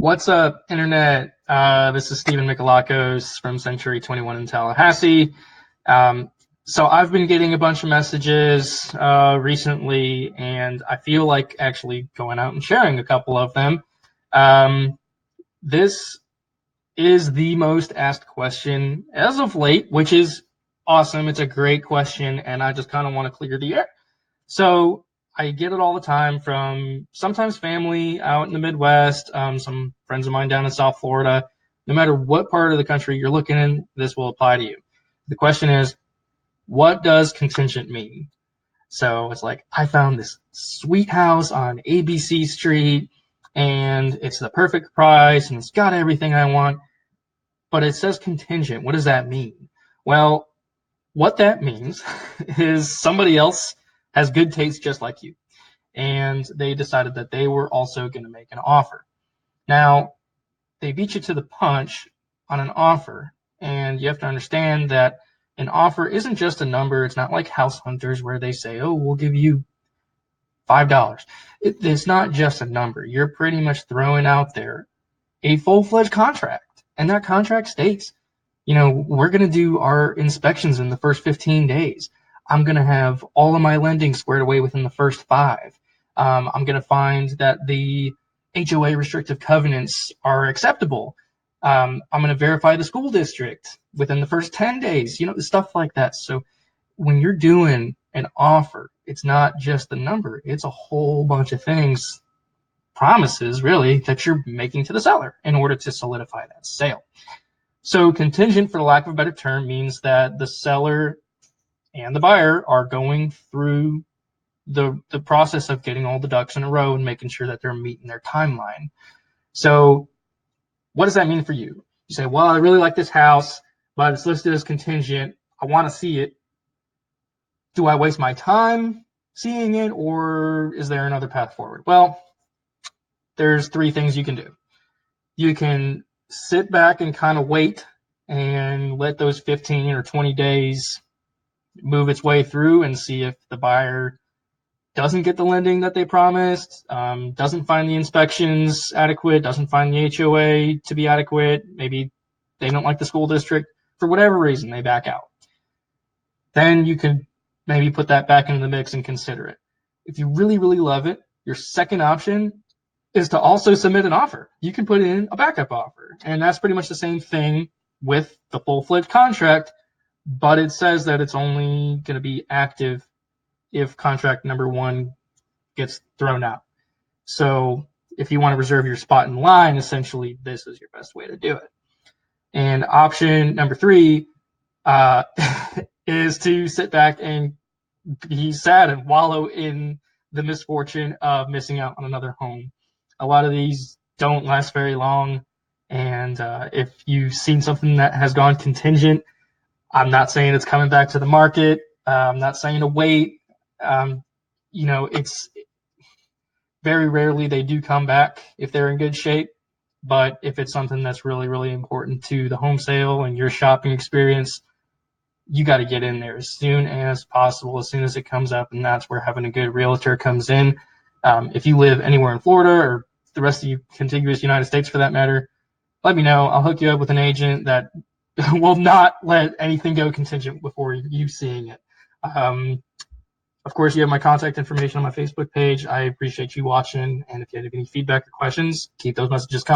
What's up, Internet? This is Stephen Michalakos from Century 21 in Tallahassee. So I've been getting a bunch of messages recently, and I feel like actually going out and sharing a couple of them. This is the most asked question as of late, which is awesome. It's a great question, and I just kind of want to clear the air. So I get it all the time from sometimes family out in the Midwest, some friends of mine down in South Florida. No matter what part of the country you're looking in, this will apply to you. The question is, what does contingent mean? So it's like, I found this sweet house on ABC Street, and it's the perfect price, and it's got everything I want, but it says contingent. What does that mean? Well, what that means is somebody else has good taste just like you, and they decided that they were also going to make an offer. Now, they beat you to the punch on an offer, and you have to understand that an offer isn't just a number. It's not like House Hunters where they say, oh, we'll give you $5. It's not just a number. You're pretty much throwing out there a full-fledged contract, and that contract states, we're going to do our inspections in the first 15 days. I'm going to have all of my lending squared away within the first 5. I'm going to find that the HOA restrictive covenants are acceptable. I'm going to verify the school district within the first 10 days, stuff like that. So when you're doing an offer, it's not just the number. It's a whole bunch of things, promises really, that you're making to the seller in order to solidify that sale. So contingent, for the lack of a better term, means that the seller and the buyer are going through the process of getting all the ducks in a row and making sure that they're meeting their timeline. So what does that mean for you? You say, well, I really like this house, but it's listed as contingent. I want to see it. Do I waste my time seeing it, or is there another path forward? Well, there's 3 things you can do. You can sit back and kind of wait and let those 15 or 20 days move its way through and see if the buyer doesn't get the lending that they promised, doesn't find the inspections adequate, doesn't find the HOA to be adequate. Maybe they don't like the school district. For whatever reason, they back out. Then you can maybe put that back into the mix and consider it. If you really, really love it, your second option is to also submit an offer. You can put in a backup offer, and that's pretty much the same thing with the full-fledged contract, but it says that it's only going to be active if contract number 1 gets thrown out. So if you want to reserve your spot in line, essentially this is your best way to do it. And option number 3 is to sit back and be sad and wallow in the misfortune of missing out on another home. A lot of these don't last very long, and if you've seen something that has gone contingent, I'm not saying it's coming back to the market. I'm not saying to wait. It's very rarely they do come back if they're in good shape. But if it's something that's really, really important to the home sale and your shopping experience, you got to get in there as soon as possible, as soon as it comes up, and that's where having a good realtor comes in. If you live anywhere in Florida or the rest of the contiguous United States for that matter, let me know. I'll hook you up with an agent that will not let anything go contingent before you seeing it. Of course, you have my contact information on my Facebook page. I appreciate you watching, and if you have any feedback or questions, keep those messages coming.